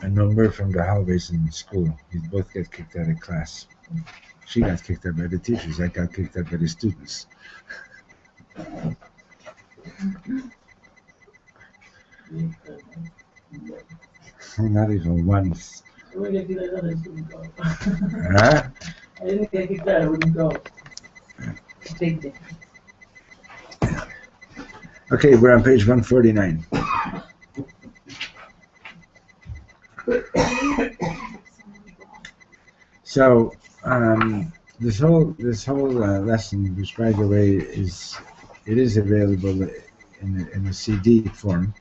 A number from the hallways in school. We both get kicked out of class. She got kicked out by the teachers. I got kicked out by the students. Not even once. I wouldn't get kicked out, I wouldn't go. Huh? I didn't get kicked out, I wouldn't go. Big difference. Okay, we're on page 149. So this whole lesson, which by the way is available in a CD form.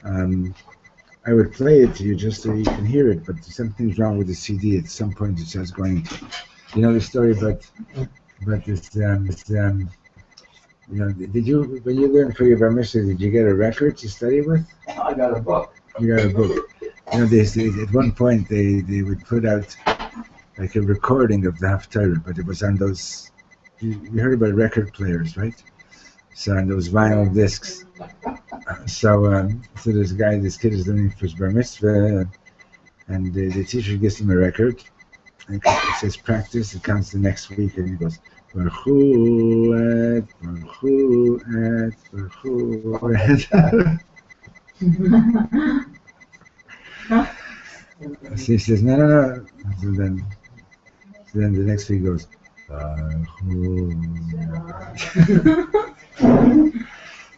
I would play it to you just so you can hear it, but something's wrong with the CD. At some point, it starts going. You know the story about this. You know, did you when you learned for your bar mitzvah, did you get a record to study with? I got a book. You got a book. You know, they at one point they would put out like a recording of the Haftarah, but it was on those. You heard about record players, right? So on those vinyl discs. So this kid is learning for his bar mitzvah, and the teacher gives him a record, and it says practice. It comes the next week, and he goes, Baruchu et, Baruchu et, Baruchu et. So he says, no. So then the next week goes,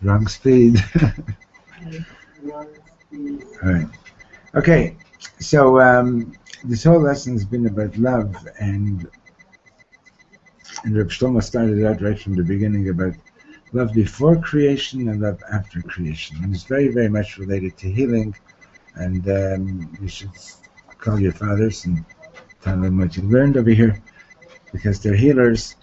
wrong speed. All right. Okay. So this whole lesson has been about love, and Reb Shlomo started out right from the beginning about love before creation and love after creation, and it's very, very much related to healing. And you should call your fathers and tell them what you learned over here, because they're healers.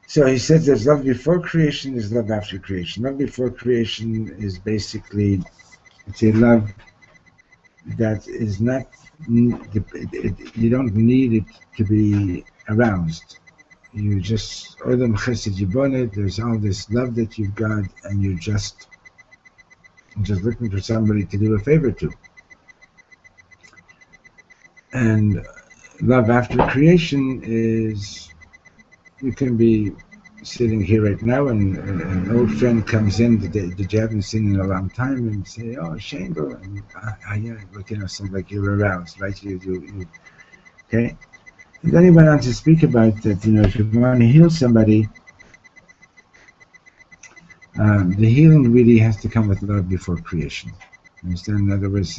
So he says there's love before creation, there's love after creation. Love before creation is basically, it's a love that is not, you don't need it to be aroused. You just, Odom Chesed Yiboneh, there's all this love that you've got, and you're just looking for somebody to do a favor to. And love after creation is, you can be sitting here right now, and an old friend comes in that you haven't seen in a long time, and say, "Oh, Shango," and yeah, like, you know, something like you're aroused, right? You okay? And then he went on to speak about that. You know, if you want to heal somebody, the healing really has to come with love before creation. Understand? In other words,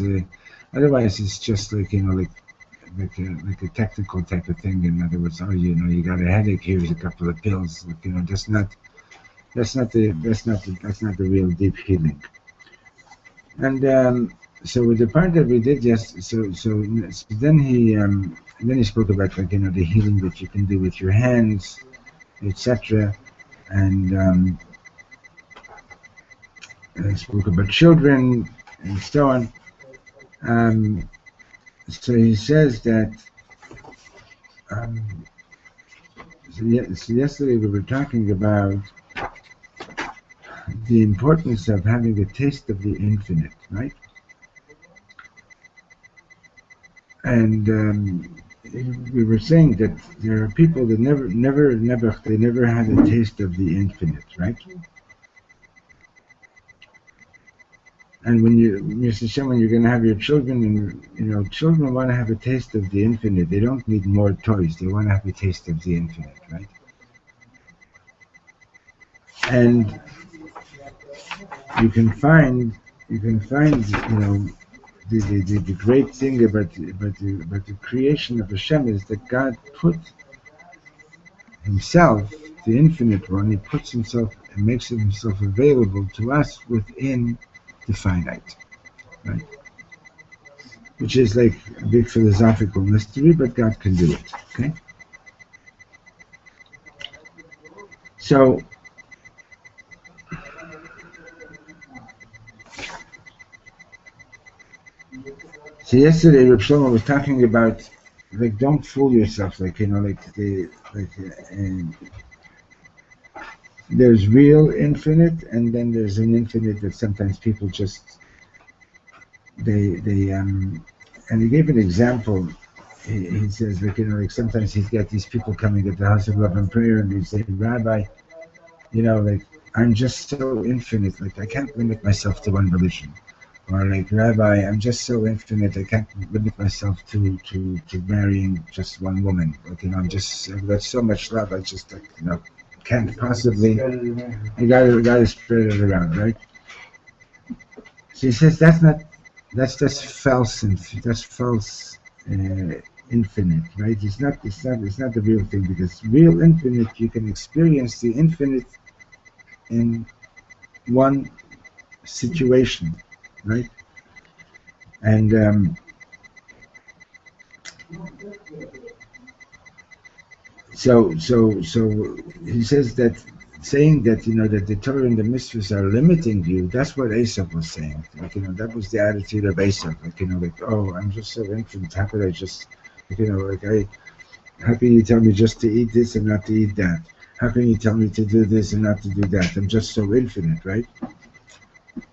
otherwise it's just like, you know, like like a technical type of thing. In other words, oh, you got a headache. Here's a couple of pills. That's not the real deep healing. And so with the part that we did, yes. So then he spoke about the healing that you can do with your hands, etc. And spoke about children and so on. So he says that. So yesterday we were talking about the importance of having a taste of the infinite, right? And we were saying that there are people that never had a taste of the infinite, right? And when you're going to have your children, and children want to have a taste of the infinite. They don't need more toys. They want to have a taste of the infinite, right? And you can find, the great thing about the creation of Hashem is that God put Himself, the infinite one, He puts Himself and makes Himself available to us within the finite, right? Which is like a big philosophical mystery, but God can do it, okay? So yesterday Reb Shlomo was talking about, like, don't fool yourself, there's real infinite, and then there's an infinite that sometimes people just and he gave an example. He says, like sometimes he's got these people coming at the house of love and prayer, and they say, Rabbi, I'm just so infinite, like I can't limit myself to one religion. Or like, Rabbi, I'm just so infinite, I can't limit myself to marrying just one woman. I've got so much love, I just can't possibly. You gotta spread it around, right? So he says that's false, and that's false infinite, right? It's not the real thing, because real infinite, you can experience the infinite in one situation, right? And so he says that, saying that that the Torah and the mitzvahs are limiting you. That's what Esav was saying. That was the attitude of Esav. Oh, I'm just so infinite. How could I just, how can you tell me just to eat this and not to eat that? How can you tell me to do this and not to do that? I'm just so infinite, right?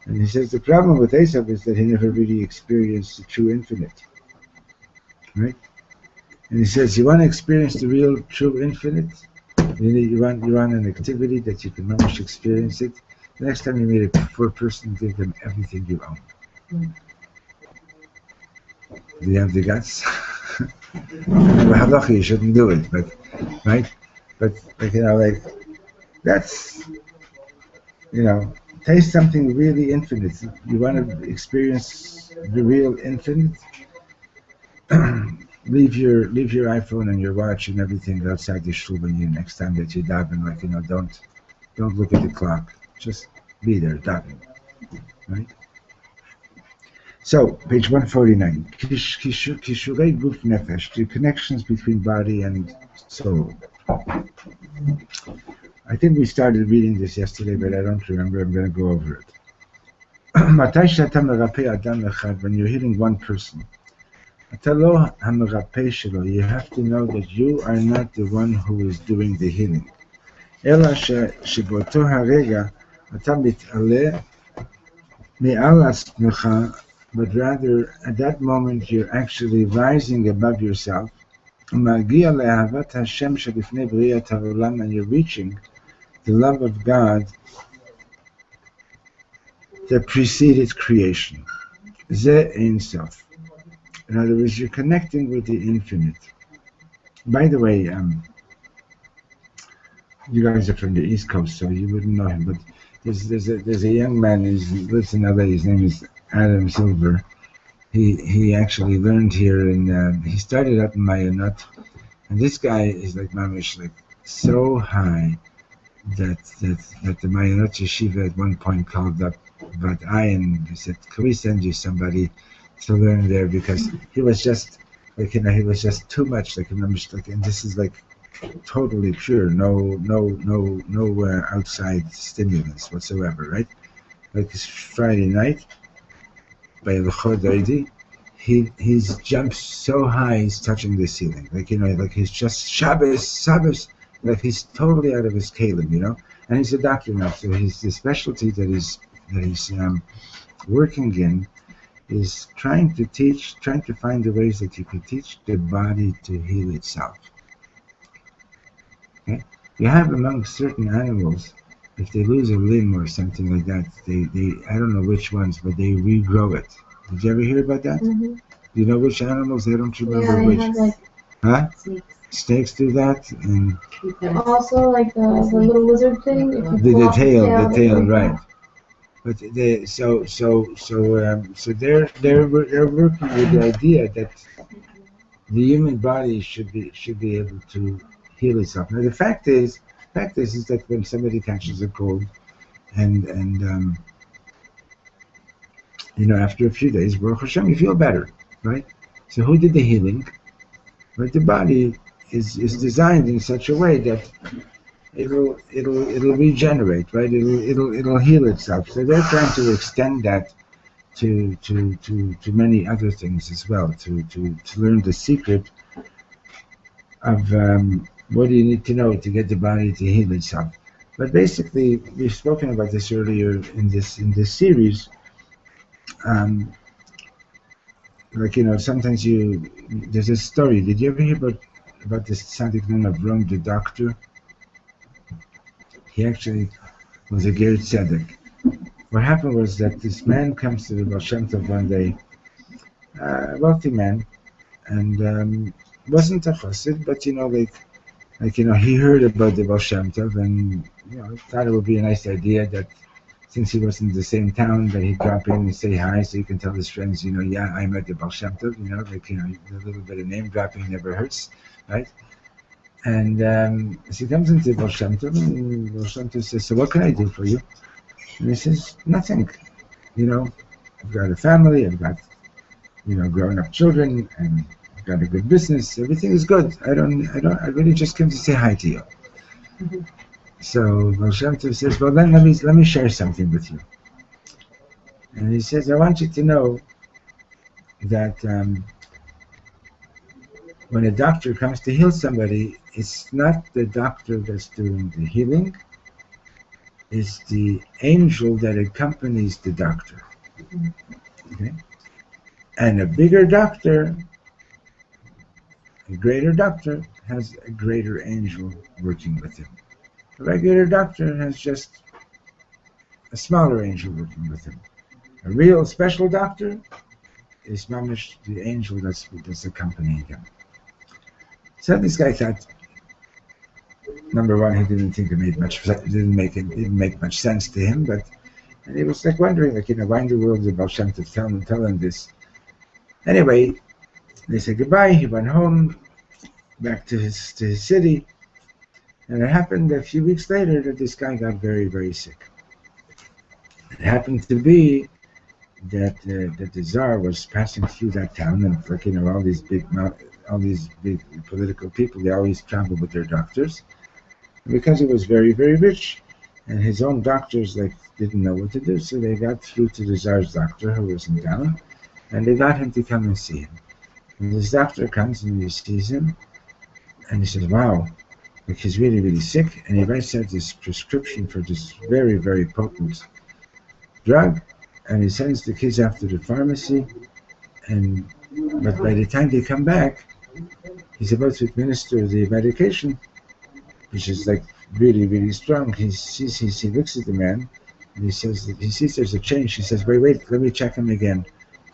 And he says the problem with Esav is that he never really experienced the true infinite, right? And he says, you want to experience the real, true infinite? You want an activity that you can manage to experience it? The next time you meet a poor person, give them everything you own. Do you have the guts? Halacha, you shouldn't do it, but right? But that's taste something really infinite. You want to experience the real infinite? Leave your iPhone and your watch and everything outside the shul when you next time that you daven. Don't look at the clock. Just be there daven, right? So page 149. Kishurei guf nefesh, the connections between body and soul. I think we started reading this yesterday, but I don't remember. I'm going to go over it. When you're hitting one person, you have to know that you are not the one who is doing the healing. But rather, at that moment, you're actually rising above yourself. And you're reaching the love of God that preceded creation. Ze Ein Sof. In other words, you're connecting with the infinite. By the way, you guys are from the East Coast, so you wouldn't know him, but there's a young man who lives in LA. His name is Adam Silver, he actually learned here, and he started up in Mayonot, and this guy is like mamish, like so high that the Mayonot yeshiva at one point called up Vat Ayin. They said, "Can we send you somebody to learn there?" Because he was just like he was just too much like mamish, like, and this is like totally pure, no outside stimulants whatsoever, right? Like it's Friday night by L'Chodaidi, he's jumped so high he's touching the ceiling. Like like he's just Shabbos, like he's totally out of his kalim, And he's a doctor now, so the specialty that he's working in is trying to find the ways that you can teach the body to heal itself. Okay? You have among certain animals, if they lose a limb or something like that, they I don't know which ones, but they regrow it. Did you ever hear about that? Mm-hmm. Do you know which animals? I don't remember Yeah, they which. have like Huh? snakes. Snakes do that, and Also, like the little lizard thing. If you the pull off the tail, like right? But so they're working with the idea that the human body should be able to heal itself. Now the fact is that when somebody catches a cold, and after a few days, Baruch Hashem, you feel better, right? So who did the healing? But the body is designed in such a way that it'll regenerate, right? It'll heal itself. So they're trying to extend that to many other things as well, to learn the secret of what do you need to know to get the body to heal itself. But basically, we've spoken about this earlier in this series. Like sometimes there's a story. Did you ever hear about this tzaddik known of Rome, the doctor? He actually was a ger tzaddik. What happened was that this man comes to the Baal Shem Tov one day, a wealthy man, and wasn't a chassid, but he heard about the Baal Shem Tov, and thought it would be a nice idea that since he was in the same town, that he'd drop in and say hi, so he can tell his friends, yeah, I met the Baal Shem Tov, a little bit of name dropping never hurts, right? And as he comes into Baal Shem Tov, and Baal Shem Tov says, "So what can I do for you?" And he says, "Nothing. I've got a family, I've got, grown-up children, and I've got a good business. Everything is good. I really just came to say hi to you." Mm-hmm. So Baal Shem Tov says, "Well, then let me share something with you." And he says, "I want you to know that when a doctor comes to heal somebody, it's not the doctor that's doing the healing. It's the angel that accompanies the doctor. Okay? And a bigger doctor, a greater doctor, has a greater angel working with him. A regular doctor has just a smaller angel working with him. A real special doctor is mamish the angel that's accompanying him." So this guy thought, number one, he didn't think it didn't make much sense to him, and he was like wondering, why in the world did Baal Shem Tov tell him this? Anyway, they said goodbye. He went home, back to his city, and it happened a few weeks later that this guy got very, very sick. It happened to be that the Tsar was passing through that town, and all these big political people, they always travel with their doctors. And because he was very, very rich, and his own doctors didn't know what to do, so they got through to the Tsar's doctor, who was in town, and they got him to come and see him. And this doctor comes and he sees him, and he says, "Wow, he's really, really sick," and he writes out this prescription for this very, very potent drug, and he sends the kids off to the pharmacy, but by the time they come back, he's about to administer the medication, which is really, really strong. He looks at the man, and he sees there's a change. He says, wait, let me check him again.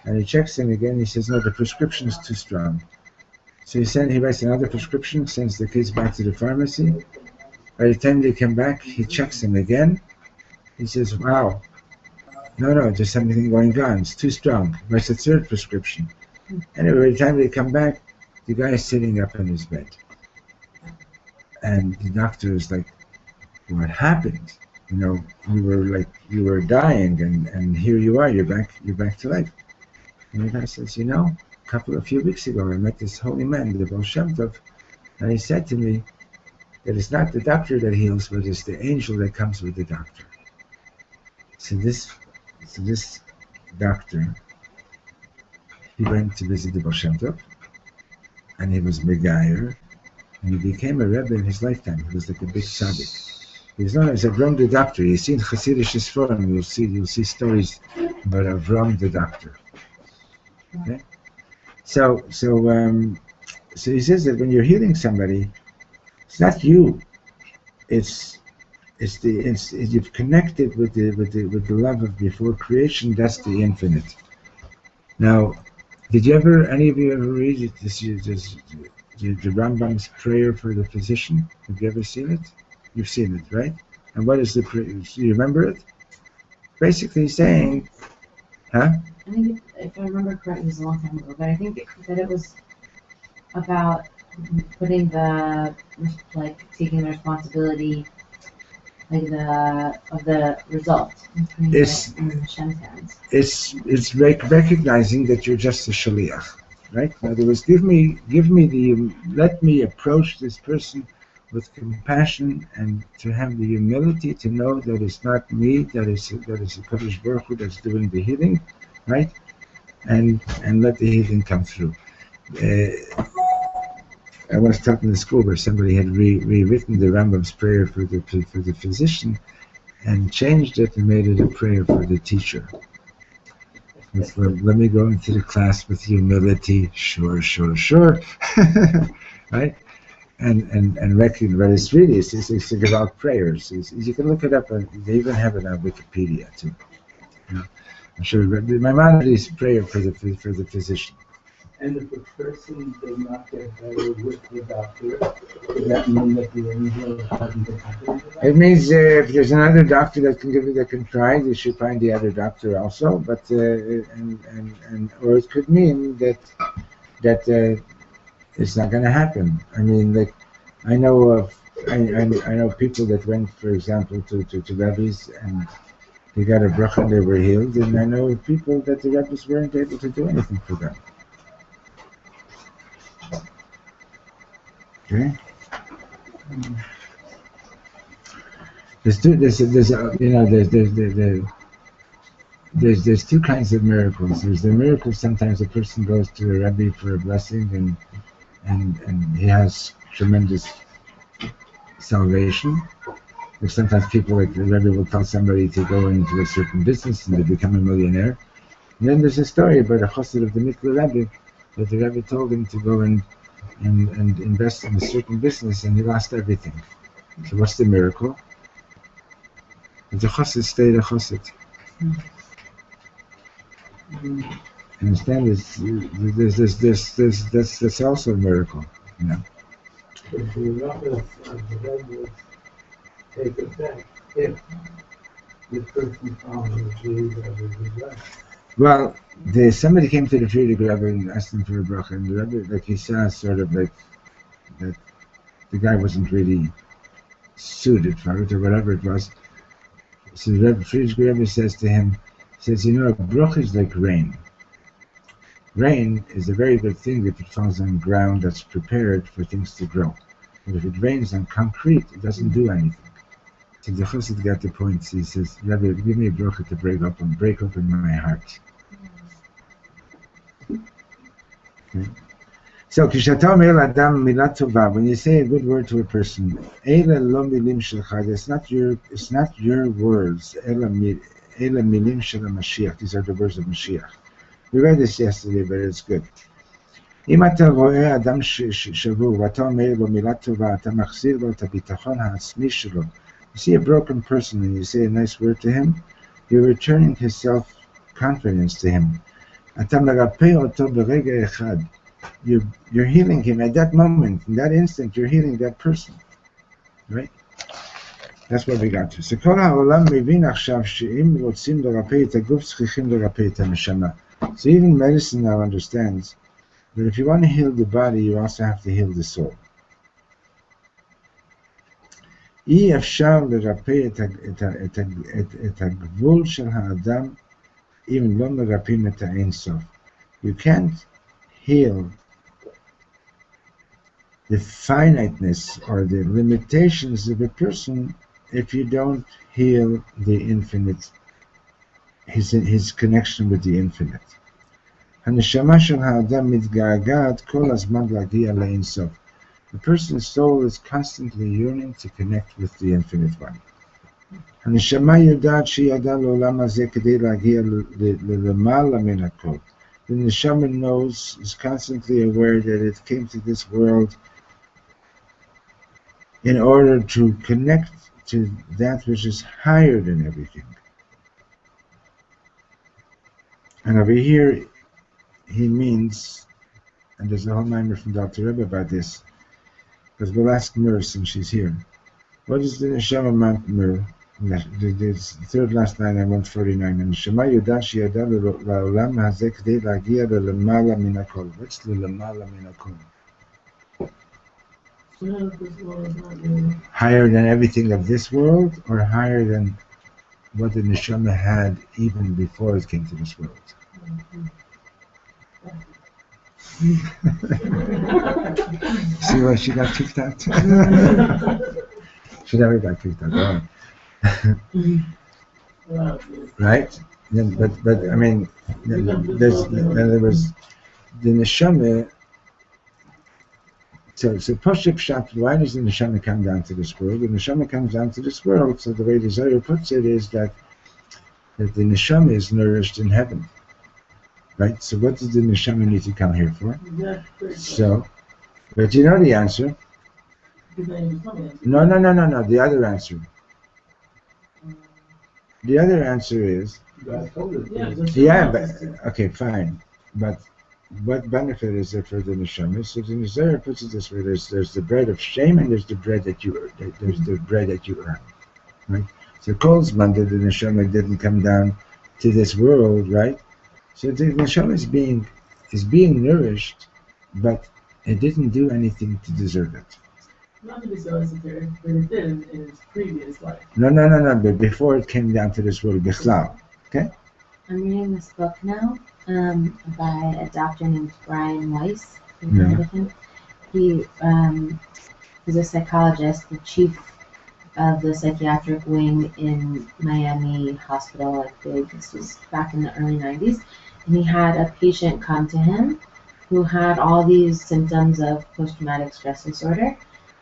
And he checks him again. He says, "No, the prescription is too strong." So he writes another prescription, sends the kids back to the pharmacy. By the time they come back, he checks him again. He says, "Wow, No, just something going on. It's too strong. That's the third prescription. Anyway, by the time they come back, the guy is sitting up in his bed. And the doctor is like, what happened? You were dying, and here you are, you're back to life. And the guy says, a few weeks ago, I met this holy man, the Baal Shem Tov, and he said to me that it's not the doctor that heals, but it's the angel that comes with the doctor. So this doctor, he went to visit the Baal Shem Tov, and he was Megayer, and he became a Rebbe in his lifetime. He was like a big tzaddik. He's known as Avram the Doctor. You see in Hasidic Forum, you'll see stories about Avram the Doctor. Okay? So he says that when you're healing somebody, it's not you. You've connected with the love of before creation. That's the infinite. Now, any of you ever read the Rambam's prayer for the physician? Have you ever seen it? You've seen it, right? And what is the prayer? Do you remember it? Basically saying, huh? I think, if I remember correctly, it was a long time ago, but I think that it was about putting taking the responsibility, of the result, and putting it in Hashem's hands. It's recognizing that you're just a shaliach, right? In other words, let me approach this person with compassion and to have the humility to know that it's not me, that is a Kadosh Baruch Hu that's doing the healing, right? And let the healing come through. I was talking in school where somebody had rewritten the Rambam's prayer for the physician and changed it and made it a prayer for the teacher. Let me go into the class with humility, sure, right? And recognize, but it's about prayers. You can look it up, and they even have it on Wikipedia too. I'm sure my Maimonides' prayer for the physician. And if a person does not get better with the doctor, does that mean that the angel hasn't been happy with that? It means if there's another doctor that can try, they should find the other doctor also. But or it could mean that it's not going to happen. I mean, like I know people that went, for example, to rabbis and they got a bracha and they were healed, and I know people that the rabbis weren't able to do anything for them. Okay. There's two kinds of miracles. There's the miracle sometimes a person goes to a rabbi for a blessing and he has tremendous salvation. There's sometimes people, like the rabbi will tell somebody to go into a certain business and they become a millionaire. And then there's a story about a chassid of the Mikla Rabbi that the rabbi told him to go and invest in a certain business, and he lost everything. So what's the miracle? The chassid stayed a chassid. Understand? That's also a miracle. But the miracle of the Rebbe take effect if the person follows the Rebbe's. Well, somebody came to the Frierdiker Rebbe and asked him for a bracha, and the Rebbe, like he saw, sort of like that the guy wasn't really suited for it or whatever it was. So the Frierdiker Rebbe says to him, a bracha is like rain. Rain is a very good thing if it falls on ground that's prepared for things to grow. But if it rains on concrete, it doesn't do anything. So the chassid got the point. He says, Rebbe, give me a bracha to break open my heart. Okay. So, when you say a good word to a person, it's not your words. These are the words of Mashiach. We read this yesterday, but it's good. You see a broken person and you say a nice word to him, you're returning his self-confidence to him. You're healing him at that moment, in that instant, you're healing that person. Right? That's what we got to. So כל העולם מבין עכשיו שאם רוצים לרפא את הגוף צריכים לרפא את הנשמה. So even medicine now understands that if you want to heal the body, you also have to heal the soul. אי אפשר לרפא את הגבול של האדם אם לא מרפאים את האין סוף. You can't heal the finiteness or the limitations of a person if you don't heal the infinite, his connection with the infinite. הנשמה של האדם מתגעגעת כל הזמן להגיע לאין סוף. The person's soul is constantly yearning to connect with the infinite one. הנשמה יודעת שהיא ידעה לעולם הזה כדי להגיע למעלה מן הכל. The neshama knows, is constantly aware that it came to this world in order to connect to that which is higher than everything. And over here, he means, and there's a whole mimer from Dr. Rebbe about this, because we'll ask Mir since she's here. What is the neshama Mir? The third last line, I want 49. הנשמה יודעת שידעה לעולם הזה כדי להגיע ללמעלה מן הכל. What's ללמעלה מן הכל? Higher than everything of this world, or higher than what the neshama had even before it came to this world? See why she got kicked out? She never got kicked out. Right? Yeah, but I mean, there was the neshama. So Poshup Pshat, why does the neshama come down to this world? The neshama comes down to this world. So the way the Zohar puts it is that the neshama is nourished in heaven. Right? So what does the neshama need to come here for? So, but you know the answer. No. The other answer. The other answer is, yeah, but okay, fine. But what benefit is there for the neshama? So the Zohar puts it this way: there's the bread of shame and there's the bread that you earn. Right? So Kolzman, that the neshama didn't come down to this world, right? So the neshama is being nourished, but it didn't do anything to deserve it. Not to be so esoteric, but it did in its previous life. No. But before it came down to this world, Bichlal. Okay? I'm reading this book now by a doctor named Brian Weiss. Have Yeah. you heard of him? He is a psychologist, the chief of the psychiatric wing in Miami Hospital. I think this was back in the early 90s. And he had a patient come to him who had all these symptoms of post-traumatic stress disorder.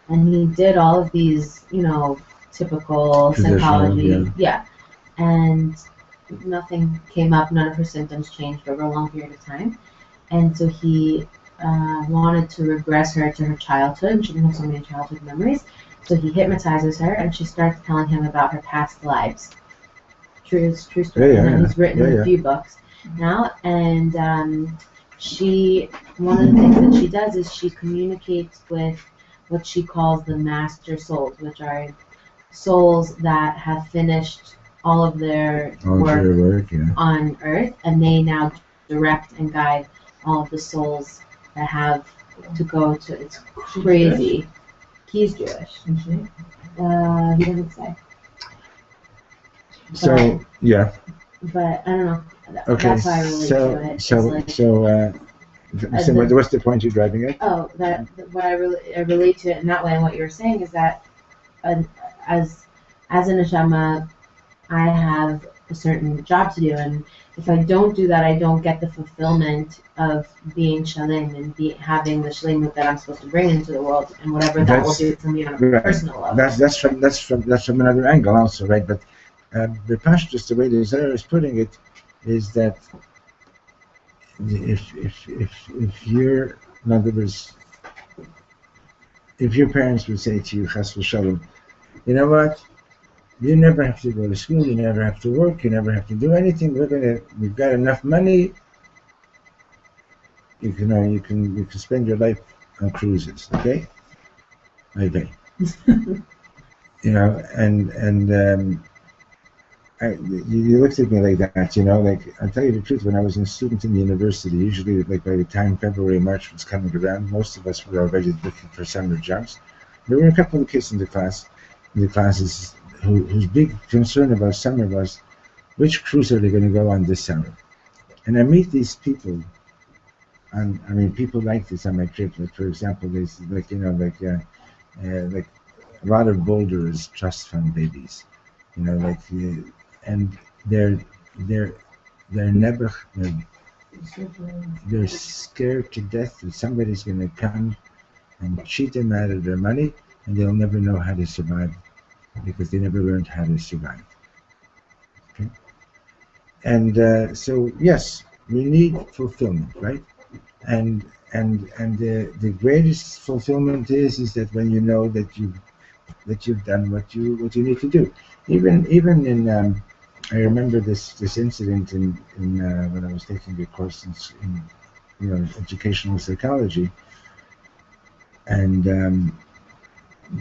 And he did all of these, typical psychology. Yeah. And nothing came up. None of her symptoms changed over a long period of time. And so he wanted to regress her to her childhood. She didn't have so many childhood memories. So he hypnotizes her, and she starts telling him about her past lives. True story. Yeah. And he's written a few books now. And one of the things that she does is she communicates with what she calls the master souls, which are souls that have finished all of their work on Earth, and they now direct and guide all of the souls that have to go to. It's crazy. He's Jewish. He doesn't say. So yeah. But I don't know. Okay. That's how I relate to it. So what's the point you're driving at? Oh, that what I relate to it in that way, and what you were saying is that as a neshama, I have a certain job to do, and if I don't do that, I don't get the fulfillment of being shalem and having the shalem that I'm supposed to bring into the world, and whatever that will do for me on a personal level. That's from another angle also, right? But the pashtus, the way the Zohar is putting it, is that if you're, in other words, if your parents would say to you, chas v'shalom, you know what? You never have to go to school. You never have to work. You never have to do anything. We've got enough money. You can spend your life on cruises. Okay. you know, you looked at me like that, you know, like I'll tell you the truth. When I was a student in the university, usually like by the time February, March was coming around, most of us were already looking for summer jobs. There were a couple of kids in the classes whose big concern about summer was which cruise are they going to go on this summer. And I meet these people, and I mean people like this on my trip. Like for example, there's like like a lot of boulders trust fund babies, you know, and they're they're never they're scared to death that somebody's going to come and cheat them out of their money, and they'll never know how to survive because they never learned how to survive. Okay? And so yes, we need fulfillment, right? And the greatest fulfillment is that when you know that you've done what you need to do. Even in I remember this incident in when I was taking a course in educational psychology, and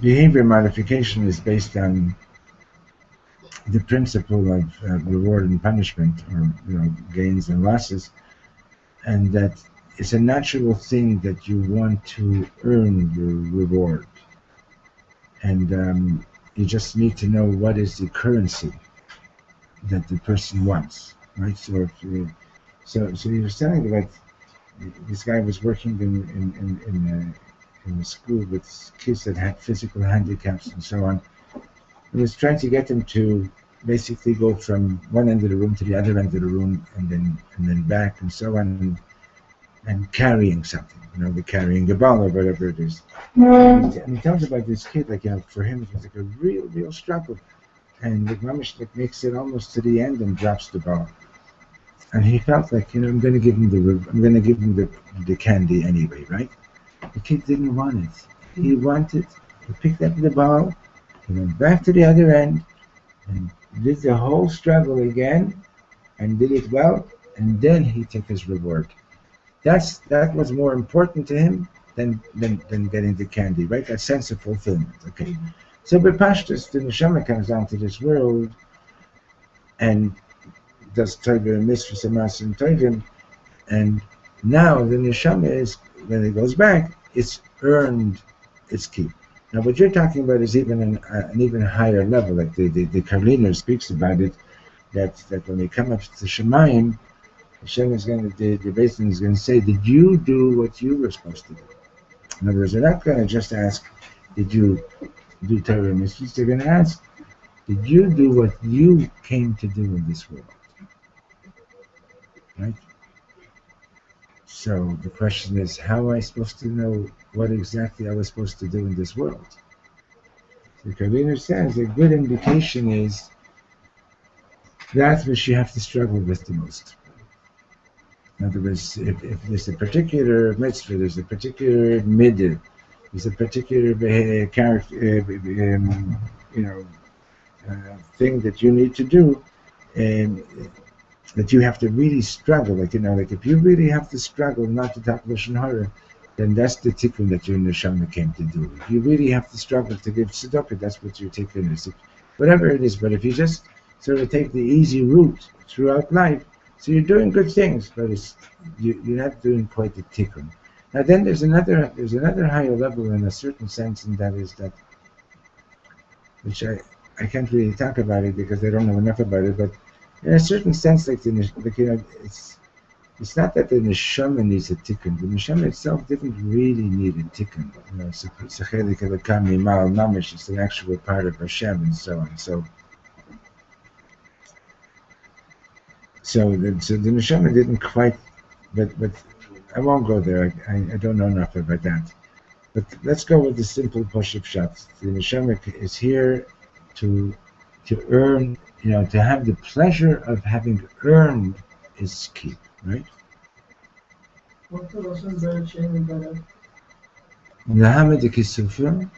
behavior modification is based on the principle of reward and punishment, or gains and losses, and that it's a natural thing that you want to earn your reward, and you just need to know what is the currency that the person wants, right? So if you, so you're saying that this guy was working in a school with kids that had physical handicaps and so on. He was trying to get them to basically go from one end of the room to the other end of the room, and then back and so on, and carrying something, the carrying a ball or whatever it is. And he tells about this kid, like, for him it was like a real struggle, and the mamish like makes it almost to the end and drops the ball, and he felt like, I'm going to give him the candy anyway, right? The kid didn't want it. He wanted. He picked up the ball, he went back to the other end, and did the whole struggle again, and did it well, and then he took his reward. That was more important to him than getting the candy, right? That sense of fulfillment. Okay. So Bepashtus, the neshama comes down to this world and does Torah and mitzvahs and maaseh and tovim, and now the neshama is, when it goes back, it's earned its keep. Now what you're talking about is even an even higher level, like the Karliner speaks about it, that when we come up to Shemayim, Hashem is going to, the Beis Din is going to say, did you do what you were supposed to do? In other words, they're not going to just ask, did you do Torah and mitzvahs? They're going to ask, did you do what you came to do in this world? Right? So the question is, how am I supposed to know what exactly I was supposed to do in this world? The Karliner says a good indication is that which you have to struggle with the most. In other words, if there's a particular mitzvah, there's a particular midah, there's a particular character, thing that you need to do, and that you have to really struggle. Like if you really have to struggle not to talk lashon hara, then that's the tikkun that your neshama came to do. If you really have to struggle to give tzedakah, that's what your tikkun is. Whatever it is, but if you just sort of take the easy route throughout life, so you're doing good things, but you're not doing quite the tikkun. Now then there's another higher level in a certain sense, and that is that, which I can't really talk about it because I don't know enough about it, but in a certain sense, it's not that the neshama needs a tikkun. The neshama itself didn't really need a tikkun. It's an actual part of Hashem and so on. So the neshama didn't quite, but I won't go there. I don't know enough about that. But let's go with the simple push-up shots. The neshama is here to earn, to have the pleasure of having earned its keep, right? What's the lashon better shame and better? Lahamed Kisufim,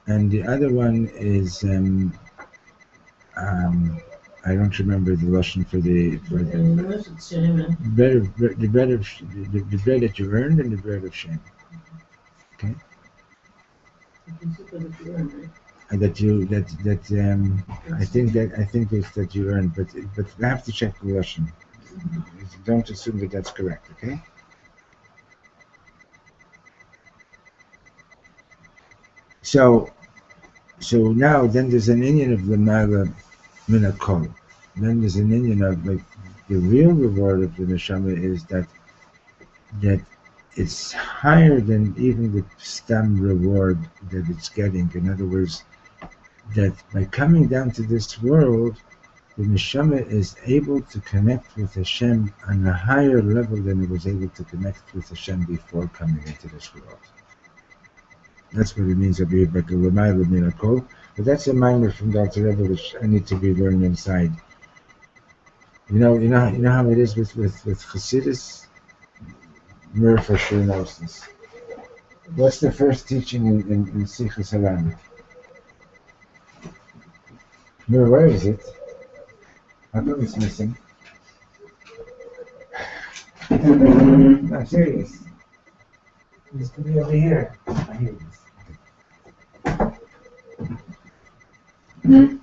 and the other one is I don't remember the lashon for the English, it's shame. the bread that you earned and the bread of shame. Okay. It's super that you earn, right? that you I think that you earned, but I have to check the Russian. Don't assume that that's correct, okay? So now then there's an Indian of the Mala Minakol. Then there's an Indian of like the real reward of the neshama is that it's higher than even the stam reward that it's getting. In other words, that by coming down to this world, the neshama is able to connect with Hashem on a higher level than it was able to connect with Hashem before coming into this world. That's what it means over here, but the Lamayla Minakol. But that's a minor from the Alter Rebbe which I need to be learned inside. You know how it is with Chassidus? Mir for sure knows this. What's the first teaching in Sichas Halamed? Mir, where is it? How come it's missing? No, serious. It's to be over here. Here it is.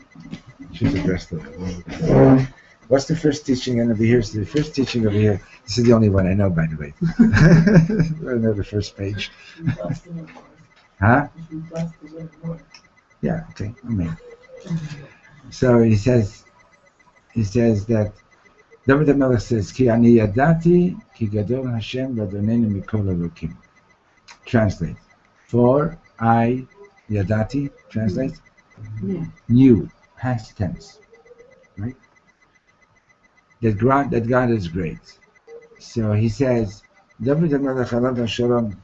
She's addressed it. What's the first teaching? And over here's the first teaching over here. This is the only one I know, by the way. I know the first page. Huh? Yeah, okay. I mean. So he says that David HaMelech says, Ki ani yadati, ki gadol Hashem v'adonenu mikol elokim. Translate. For I yadati, translate, knew, past tense. Right? That God is great. So he says, David HaMelech alav Shalom,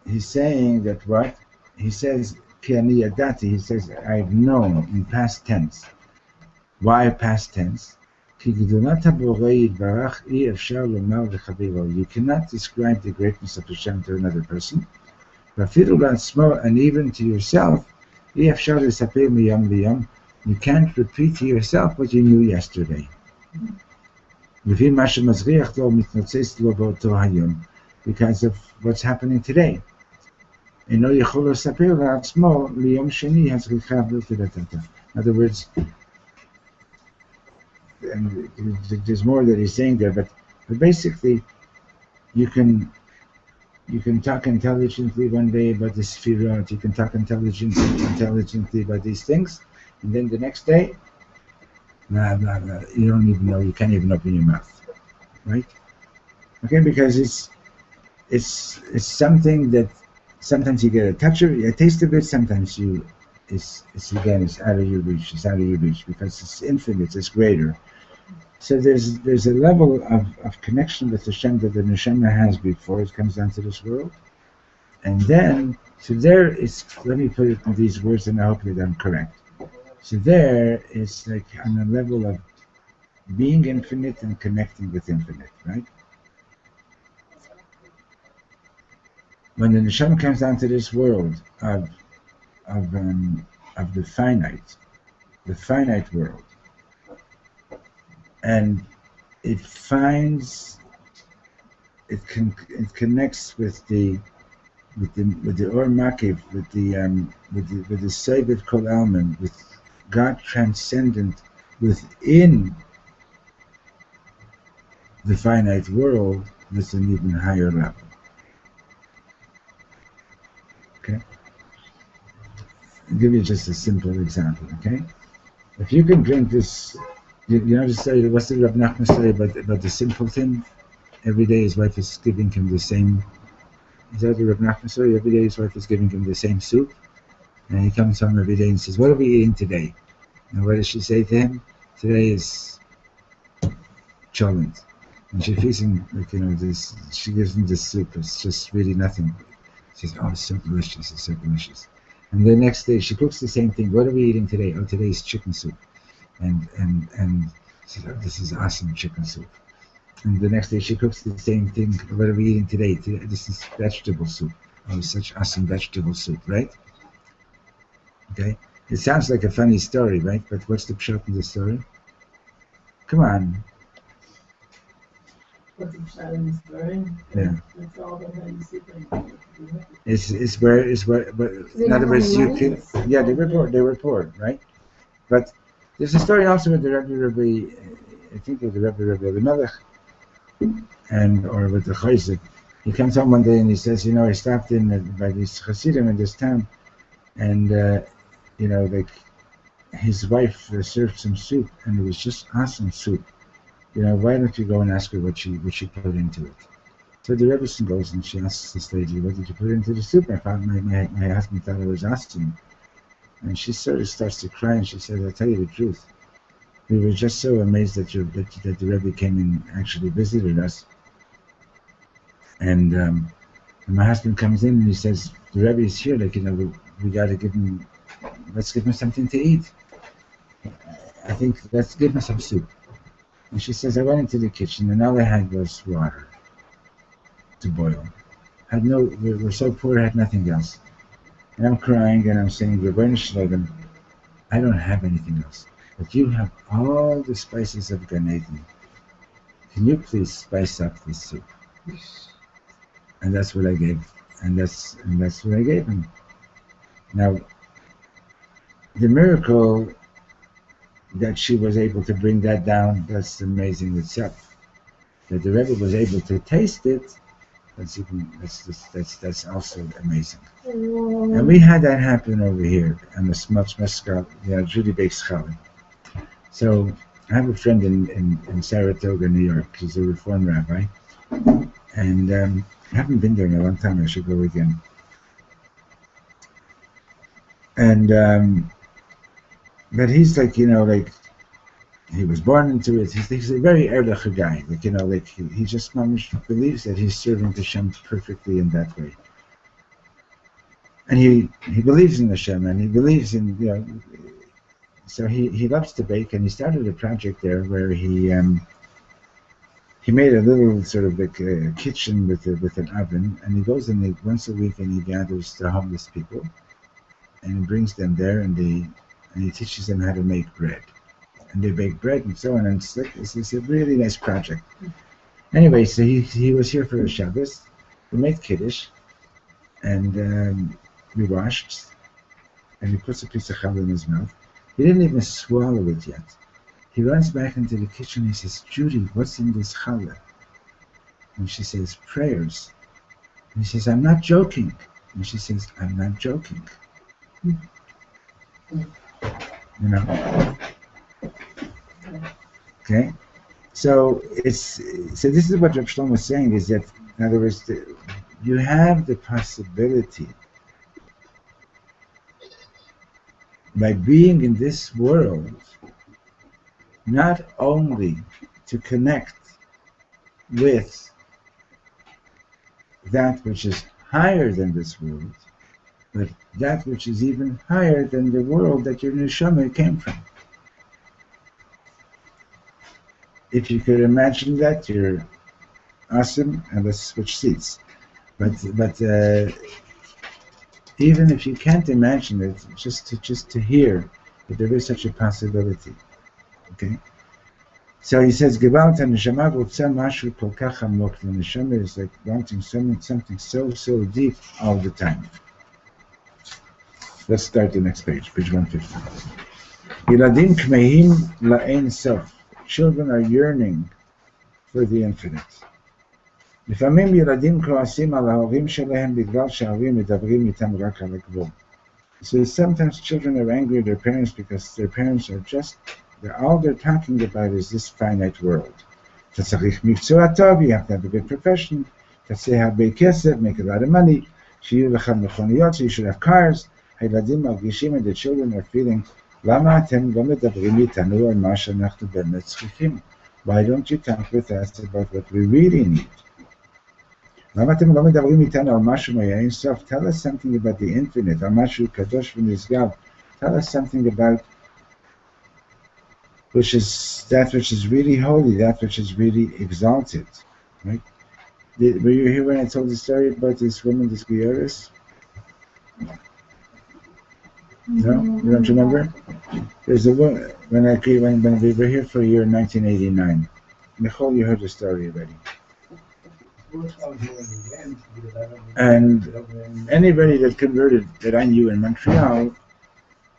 he's saying that what? He says, Ki ani yadati, he says, I've known in past tense. Why past tense? You cannot describe the greatness of Hashem to another person. And even to yourself, you can't repeat to yourself what you knew yesterday. Because of what's happening today. In other words, and there's more that he's saying there, but basically, you can talk intelligently one day about the Sefirot, you can talk intelligently about these things, and then the next day, blah, blah, blah, you don't even know, you can't even open your mouth, right? Okay, because it's something that sometimes you get a taste of it, sometimes it's out of your reach, because it's infinite, it's greater. So there's a level of connection with Hashem that the neshama has before it comes down to this world. And then, so there is, let me put it in these words and I hope that I'm correct. So there is like on a level of being infinite and connecting with infinite, right? When the neshama comes down to this world of the finite world, and it connects with the Or Makiv, with the Seibet Kol Alman, with God transcendent within the finite world, with an even higher level. Okay? I'll give you just a simple example, okay? If you can drink this, you know, just say, what's the Reb Nachman say about the simple thing? Every day his wife is giving him the same, is that the Reb Nachman story? Every day his wife is giving him the same soup, and he comes home every day and says, what are we eating today? And what does she say to him? Today is cholent. And she feeds him, like, you know, this, she gives him this soup, it's just really nothing. She says, oh, it's so delicious, it's so delicious. And the next day she cooks the same thing. What are we eating today? Oh, today is chicken soup. And she says, oh, this is awesome chicken soup. And the next day she cooks the same thing. What are we eating today? This is vegetable soup. Oh, such awesome vegetable soup, right? Okay? It sounds like a funny story, right? But what's the pshat in the story? Come on. what's the shot in the story. Yeah. That's all about how you see things. It's where, but They in other don't words, have you money? can, yeah, they were poor, right? But there's a story also with the Rebbe, I think with the Rebbe Melech, and or with the Chayzik. He comes home one day and he says, I stopped in by these Hasidim in this town, and like his wife served some soup, and it was just awesome soup. Why don't you go and ask her what she put into it? So the Rebbe goes and she asks this lady, what did you put into the soup? I found my husband thought it was awesome. And she sort of starts to cry and she says, I'll tell you the truth. We were just so amazed that the Rebbe came and actually visited us. And my husband comes in and he says, the Rebbe is here, we got to let's give him something to eat. I think let's give him some soup. And she says, I went into the kitchen and all I had was water to boil. We were so poor, I had nothing else. And I'm crying and I'm saying, Reb Shlomo, I don't have anything else. But you have all the spices of Gan Eden. Can you please spice up this soup? And that's what I gave. And that's what I gave him. Now, the miracle that she was able to bring that down, that's amazing itself. That the Rebbe was able to taste it, that's also amazing. And we had that happen over here on the Smuts Mescal, Judy bakes challah. So I have a friend in Saratoga, New York. She's a Reform rabbi. And I haven't been there in a long time. I should go again. And but he's like, he was born into it. He's a very ehrlich guy. He just believes that he's serving Hashem perfectly in that way. And he believes in Hashem, and he believes in, so he loves to bake, and he started a project there where he made a little sort of like a kitchen with an oven, and he goes in once a week and he gathers the homeless people, and he brings them there, and he teaches them how to make bread. And they bake bread and so on, and it's a really nice project. Anyway, so he was here for a Shabbos. We made Kiddush, and we washed, and he puts a piece of challah in his mouth. He didn't even swallow it yet. He runs back into the kitchen and he says, Judy, what's in this challah? And she says, prayers. And he says, I'm not joking. And she says, I'm not joking. Okay? So this is what Reb Shlomo is saying, is that, in other words, you have the possibility by being in this world, not only to connect with that which is higher than this world, but that which is even higher than the world that your neshama came from. If you could imagine that, you're awesome, and let's switch seats. But even if you can't imagine it, just to hear that there is such a possibility. Okay? So he says, Gewalt HaNeshama רוצה משהו כל כך עמוק. The neshama is like wanting something so deep all the time. Let's start the next page 150. ילדים כמהים לאין סוף. Children are yearning for the infinite. לפעמים ילדים כועסים על ההורים שלהם בגלל שההורים מדברים איתם רק על הגבול. So sometimes children are angry at their parents because their parents are all they're talking about is this finite world. אתה צריך מקצוע טוב, you have to have a good profession, תעשה הרבה כסף, make a lot of money, שיהיו לך מכוניות, so you should have cars. הילדים מרגישים, and the children are feeling, למה אתם לא מדברים איתנו על מה שאנחנו באמת צריכים? Why don't you talk with us about what we really need? למה אתם לא מדברים איתנו על משהו מהאין סוף? Tell us something about the infinite, על משהו קדוש ונשגב. Tell us something about which is really holy, that which is really exalted, right? Were you here when I told the story about this woman, this Gioris? No? You don't remember? There's a woman, when we were here for a year in 1989. Nicole, you heard the story already. And anybody that converted that I knew in Montreal,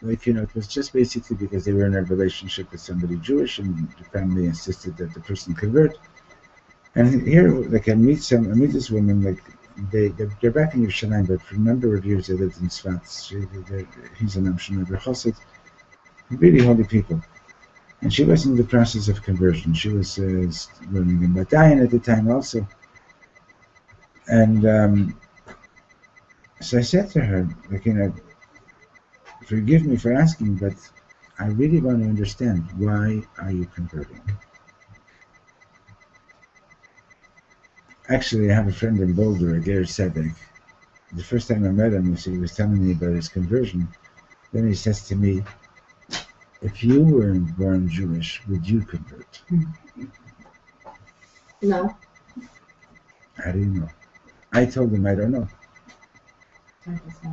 like, it was just basically because they were in a relationship with somebody Jewish, and the family insisted that the person convert. And here, like, I meet this woman, like, they're back in Yerushalayim, but for a number of years they lived in Tzfat. He's an Amshon Rebbe Chassid, really holy people. And she was in the process of conversion. She was learning in Batayan at the time also. And so I said to her, like, forgive me for asking, but I really want to understand, why are you converting? Actually, I have a friend in Boulder, a Ger Sedek. The first time I met him, he was telling me about his conversion. Then he says to me, if you were born Jewish, would you convert? No. How do you know? I told him, I don't know.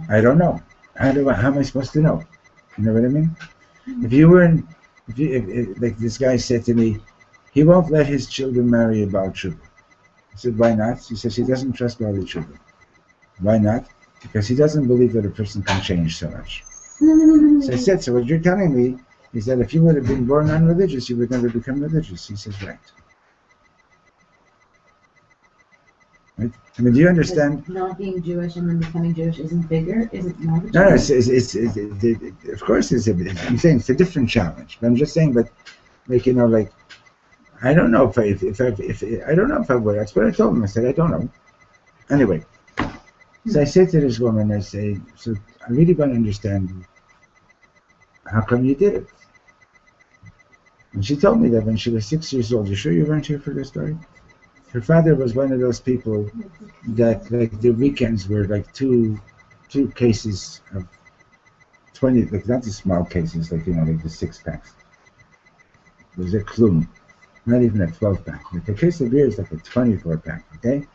I don't know. How am I supposed to know? You know what I mean? Like this guy said to me, he won't let his children marry a Baal Tshuva. I said, why not? He says he doesn't trust Baal Tshuva. Why not? Because he doesn't believe that a person can change so much. So I said, so what you're telling me is that if you would have been born unreligious, you would never become religious. He says, right. Right? I mean, do you understand? Not being Jewish and then becoming Jewish isn't bigger? Isn't more of a No, challenge? of course, I'm saying it's a different challenge. But I'm just saying, but like, like, I don't know if I don't know if I would. That's what I told him. I said, I don't know. Anyway, so I said to this woman, I say, so I really want to understand, how come you did it? And she told me that when she was 6 years old, you sure you weren't here for this story? Her father was one of those people that, like, the weekends were like two cases of 20, like, not the small cases, like, like the 6-packs. It was a klum, not even a 12-pack. Like, a case of beer is like a 24-pack, okay?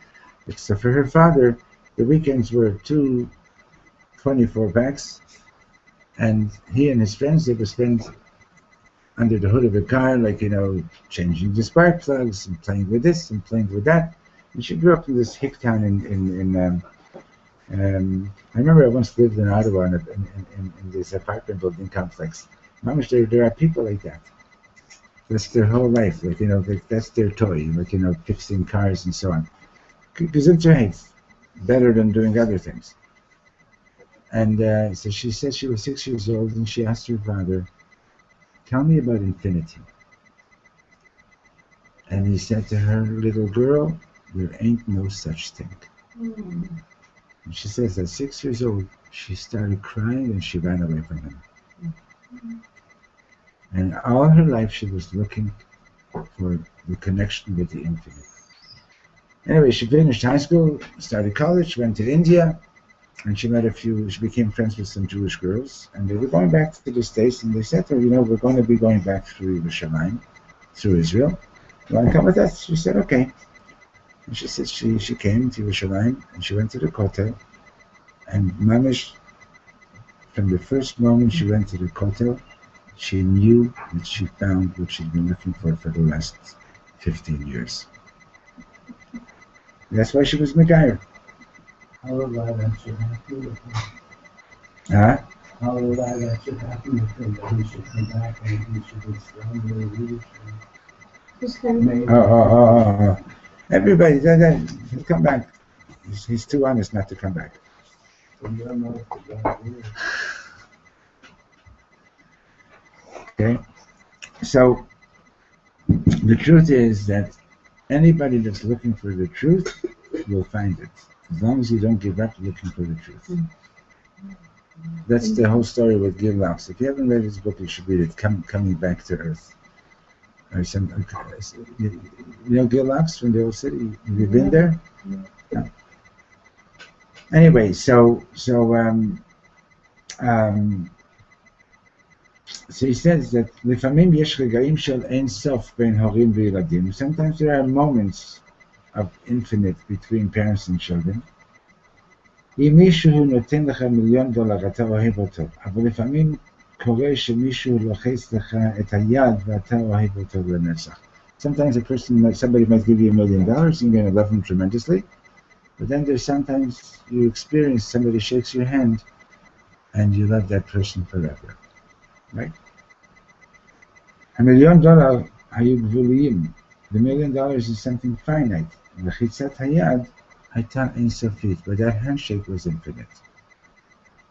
So for her father, the weekends were 2 24-packs, and he and his friends, they would spend under the hood of a car, like, changing the spark plugs and playing with this and playing with that. And she grew up in this hick town I remember I once lived in Ottawa in this apartment building complex. Mamish, there are people like that. That's their whole life, like, that's their toy, like, fixing cars and so on. Because it's better than doing other things. And so she said she was 6 years old, and she asked her father, tell me about infinity. And he said to her, little girl, there ain't no such thing. And she says at 6 years old, she started crying and she ran away from him. And all her life she was looking for the connection with the infinite. Anyway, she finished high school, started college, went to India, and she became friends with some Jewish girls, and they were going back to the States, and they said to her, we're going to be going back through Yerushalayim, through Israel. You want to come with us? She said, okay. And she said she came to Yerushalayim, and she went to the Kotel, and Mamish, from the first moment she went to the Kotel, she knew that she found what she'd been looking for the last 15 years. That's why she was Megayer. How will that should happen with him? Huh? How will that should happen with him? That he should come back and he should be stronger leadership. Who's coming? Oh. Everybody, he'll come back. He's too honest not to come back. So you don't know if the God is. Okay? So, the truth is that anybody that's looking for the truth will find it, as long as you don't give up looking for the truth. That's the whole story with Gil Laux. If you haven't read his book, you should read it, Coming Back to Earth. Or you know Gil Laux from the old city? Have you been there? No. Anyway, so he says that לפעמים יש רגעים של אין סוף בין הורים וילדים. Sometimes there are moments of infinite between parents and children. אם מישהו נותן לך $1,000,000 אתה אוהב אותו, אבל לפעמים קורה שמישהו לוחץ לך את היד ואתה אוהב אותו לנצח. Sometimes somebody might give you $1 million, and you're going to love them tremendously. But then there's sometimes you experience somebody shakes your hand, and you love that person forever, right? $1 million, the $1 million is something finite. V'chitzat hayad hayta ein sofit, but that handshake was infinite.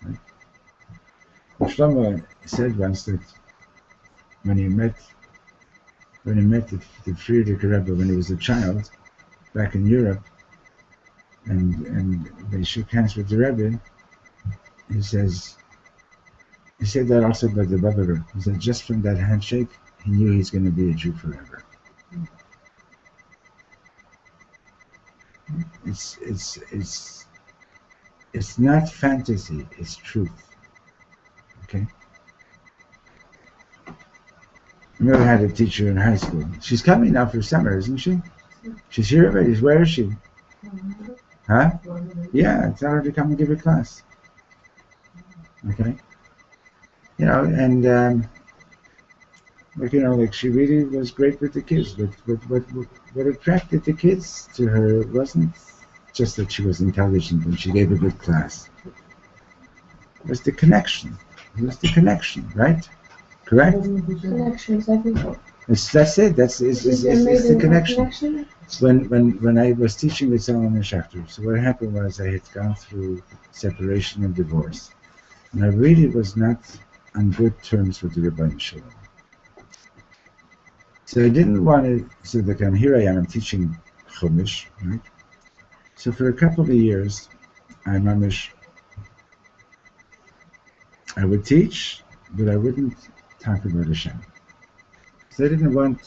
Right? Reb Shlomo said once that when he met the Friedrich Rebbe when he was a child back in Europe, and they shook hands with the Rebbe, he said that also about the Baba. He said just from that handshake, he knew he's going to be a Jew forever. It's not fantasy, it's truth. Okay? I remember I had a teacher in high school. She's coming now for summer, isn't she? She's here already. Where is she? Huh? Yeah, tell her to come and give a class. Okay? You know, and like she really was great with the kids. But what attracted the kids to her wasn't just that she was intelligent and she gave a good class. It was the connection. Right? Correct? Connections, everything. That's it. It's the connection. When I was teaching with Solomon Schechter, so what happened was I had gone through separation and divorce, and I really was not on good terms with the Rebbeinu Shalom. So I didn't want to. So that here I am teaching Chumash, right? So for a couple of years, I would teach, but I wouldn't talk about Hashem. So I didn't want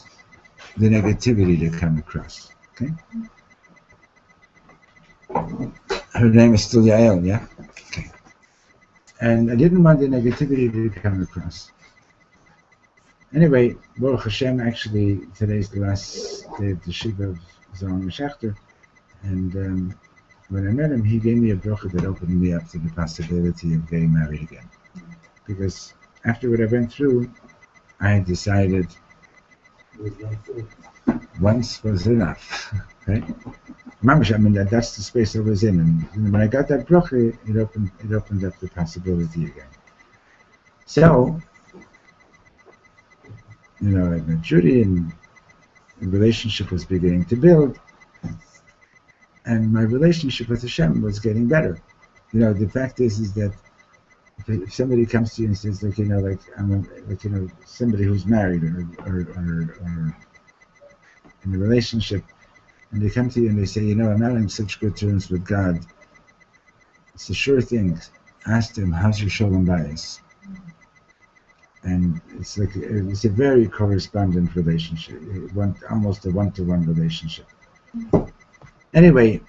the negativity to come across. Okay? Her name is still Yael, yeah? Okay. And I didn't want the negativity to come across. Anyway, Baruch Hashem, actually, today's the last day of the Shiva of Zalman Schechter. And when I met him, he gave me a bracha that opened me up to the possibility of getting married again. Because after what I went through, I had decided once was enough. Right? Mamash, I mean that's the space I was in, and when I got that bracha, it opened up the possibility again. So, I met Judy, and the relationship was beginning to build, and my relationship with Hashem was getting better. The fact is that if somebody comes to you and says, somebody who's married or in a relationship, and they come to you and they say, I'm not on such good terms with God, it's a sure thing. Ask them, how's your shalom bayis? And it's a very correspondent relationship, almost a one-to-one relationship. Anyway,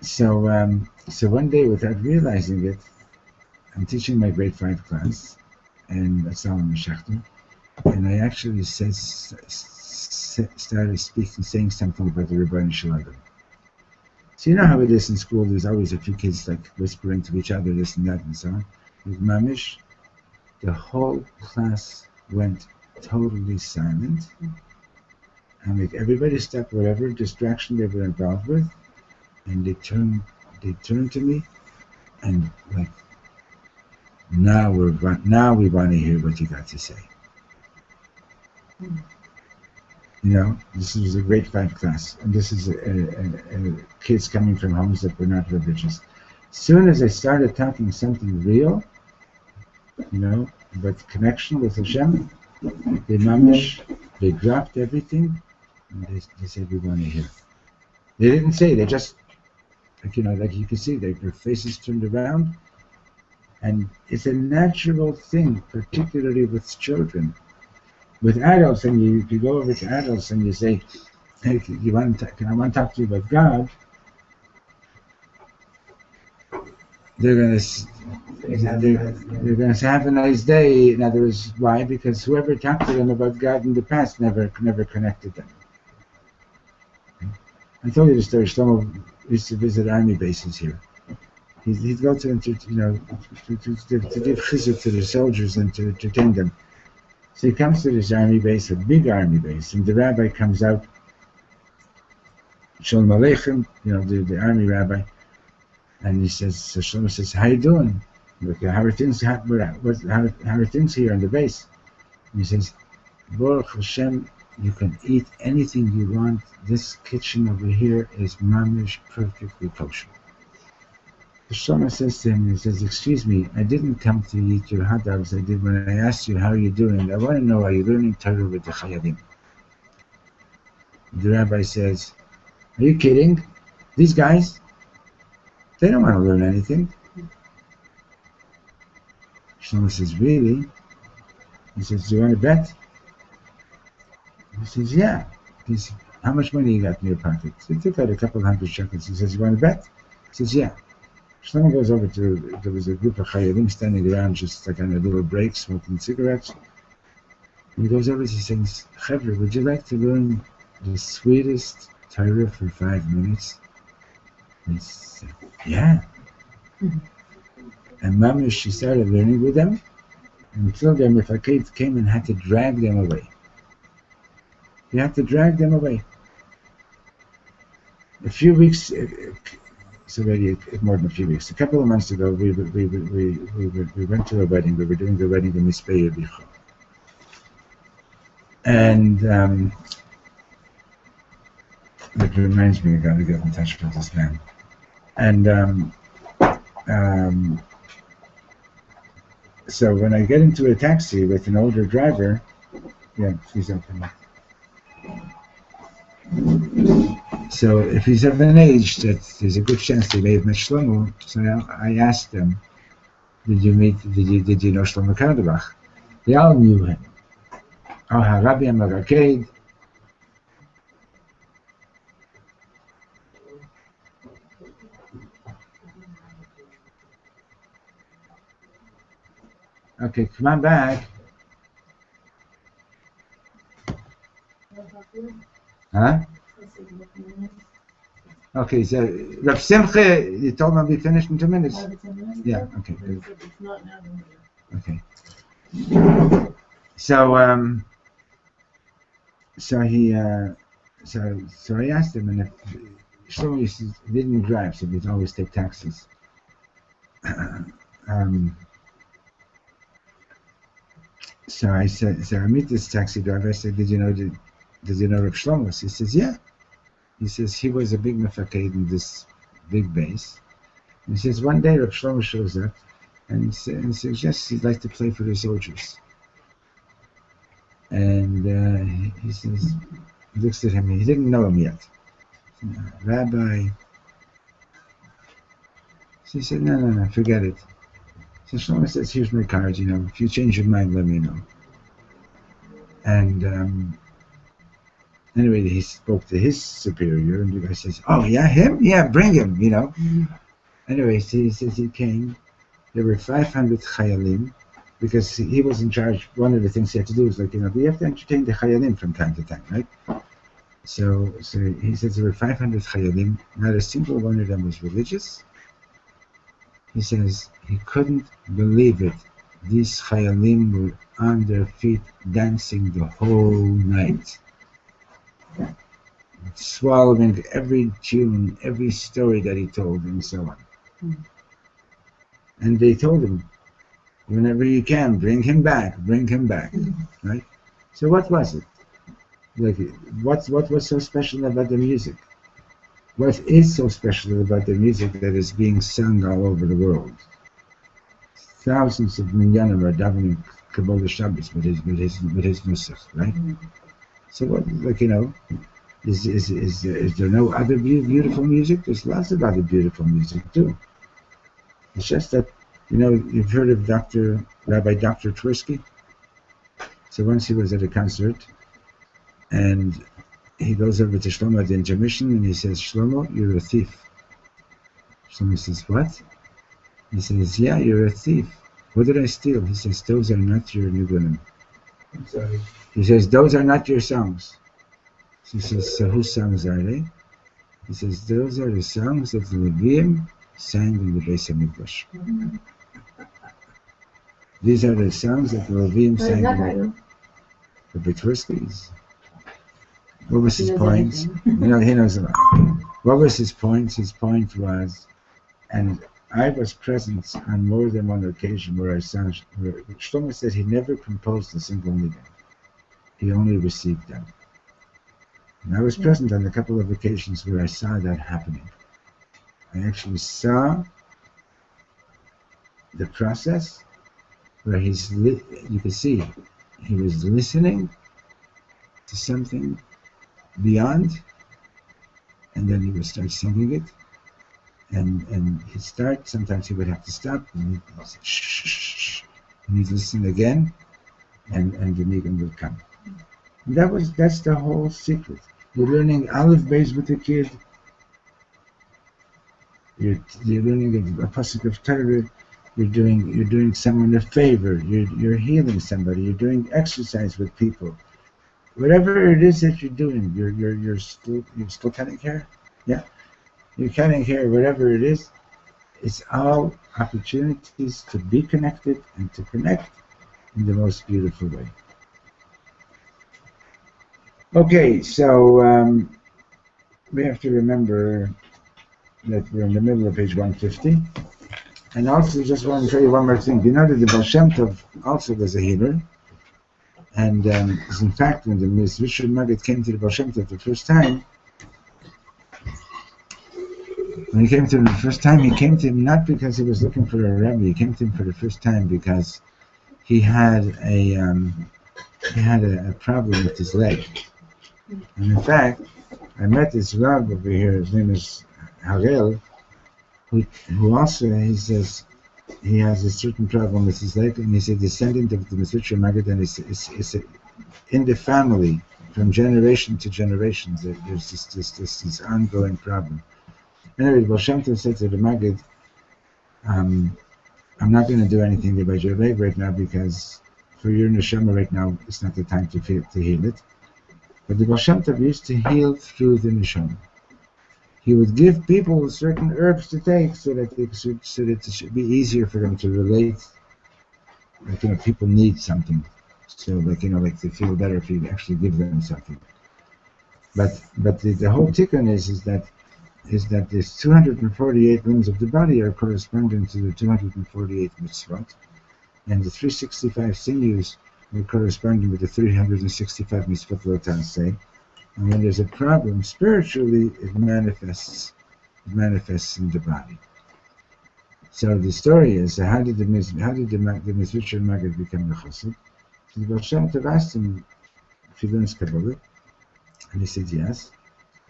so one day, without realizing it, I'm teaching my grade 5 class, and at Solomon Schechter, and I actually started saying something about the Rebbeinu Shalom. So you know how it is in school, there's always a few kids whispering to each other, this and that and so on. With Mamish, the whole class went totally silent, and everybody stopped whatever distraction they were involved with, and they turned to me, and now we want to hear what you got to say. This was a grade 5 class, and this is kids coming from homes that were not religious. As soon as I started talking something real, about the connection with Hashem, they dropped everything, and they said, we want to hear. They didn't say, they just, like you can see, their faces turned around, and it's a natural thing, particularly with children. With adults, and if you go over to adults and you say, hey, I want to talk to you about God, they're going to say, have a nice day. In other words, why? Because whoever talked to them about God in the past never connected them. I told you the story. Shlomo used to visit army bases here. He'd go to give chizuk to the soldiers and to entertain them. So he comes to this army base, a big army base, and the rabbi comes out, Shalom Aleichem, the army rabbi, and he says, so Shlomo says, how you doing? Look, how are things here on the base? And he says, Baruch Hashem, you can eat anything you want. This kitchen over here is mamish perfectly kosher. The Shlomo says to him, he says, excuse me, I didn't come to eat your hot dogs. I did when I asked you how are you doing. I want to know, are you learning Torah with the Chayadim? The rabbi says, are you kidding? These guys, they don't want to learn anything. Shlomo says, really? He says, do you want to bet? He says, yeah. He says, how much money you got in your pocket? So he took out a couple hundred shekels. He says, you want to bet? He says, yeah. Shlomo goes over to, there was a group of Chayadim standing around just like on a little break, smoking cigarettes. And he goes over, he says, Chevra, would you like to learn the sweetest Torah for 5 minutes? And he said, yeah. And Mama, she started learning with them until their mifaked came and had to drag them away. You had to drag them away. A few weeks, it's already more than a few weeks. A couple of months ago, we went to a wedding. We were doing the wedding in Mispei Yebicha. And that reminds me, I got to get in touch with this man. And so when I get into a taxi with an older driver, yeah, she's open. So if he's of an age that there's a good chance they may have met Shlomo, so I asked them, did you know Shlomo cont'd? They all knew him. Oh, Rabbi Amaraked. Okay, come on back. Huh? Okay, so Reb Simcha, you told me I'll be finished in 2 minutes. Yeah, okay, good. It's not now. Okay. So I asked him, and if Shlomo didn't drive, so he'd always take taxis. So I meet this taxi driver. I said, did you know Reb Shlomo? He says, yeah. He says he was a big mefaked in this big base. And he says one day Reb Shlomo shows up and suggests he'd like to play for the soldiers. And he says, he looks at him. He didn't know him yet. Rabbi. So he said, no, forget it. So Shlomo says, here's my card. If you change your mind, let me know. And anyway, he spoke to his superior, and the guy says, oh, yeah, him? Yeah, bring him, Anyway, so he says he came. There were 500 chayalim, because he was in charge. One of the things he had to do was we have to entertain the chayalim from time to time, right? So he says there were 500 chayalim. Not a single one of them was religious. He says he couldn't believe it. These chayalim were on their feet dancing the whole night, swallowing every tune, every story that he told, and so on. And they told him, whenever you can, bring him back, right? So what was it? What was so special about the music? What is so special about the music that is being sung all over the world? Thousands of minyanim are davening Kabbalah Shabbos with his nusach, right? So what, is there no other beautiful music? There's lots of other beautiful music too. It's just that, you've heard of Rabbi Dr. Tversky? So once he was at a concert, and he goes over to Shlomo at the intermission, and he says, Shlomo, you're a thief. Shlomo says, what? He says, yeah, you're a thief. What did I steal? He says, those are not your nigunim. I'm sorry. He says, those are not your songs. He says, so whose songs are they? He says, those are the songs that the Leviim sang in the Beis HaMikdash. These are the songs that the Leviim sang in the... the Bitwiskis. What was He his knows point? everything. He knows a lot. What was his point? His point was, and I was present on more than one occasion where I saw, where Shlomo said he never composed a single meeting. He only received them. And I was present on a couple of occasions where I saw that happening. I actually saw the process where you could see he was listening to something beyond, and then he would start singing it, and he'd start, sometimes he would have to stop, and he'd say, shh, shh, shh, and he'd listen again, and the meeting would come. And that's the whole secret. You're learning Aleph Beis with the kid, you're learning a pasuk of Torah, you're doing someone a favor, you're healing somebody, you're doing exercise with people. Whatever it is that you're doing, you're still cutting hair? Yeah? You're cutting hair, whatever it is, it's all opportunities to be connected and to connect in the most beautiful way. Okay, so we have to remember that we're in the middle of page 150. And also, just want to tell you one more thing. You know that the Baal Shem Tov also was a healer. And in fact, when the Mizrich Maggid came to the Baal Shem Tov the first time, he came to him not because he was looking for a rabbi. He came to him for the first time because he had a problem with his leg. And in fact, I met this Rab over here. His name is Harel, who also, he says, he has a certain problem with his leg, and he's a descendant of the Mizrich Maggid, and it's in the family, from generation to generation, there's this ongoing problem. Anyway, Baal Shem Tov said to the Maggid, I'm not going to do anything about your leg right now because for your neshama right now, it's not the time to heal it. But the Baal Shem Tov used to heal through the neshama. He would give people certain herbs to take so that it should be easier for them to relate. Like, people need something. So, like they feel better if you actually give them something. But the whole tikkun is that these 248 limbs of the body are corresponding to the 248 mitzvot, and the 365 sinews are corresponding with the 365 mitzvot l'ta'aseh. And when there's a problem spiritually, it manifests in the body. So the story is, how did the Mizrich Maggid become the Chassid? So the Baal Shem Tov asked him if he learns Kabbalah, and he said yes.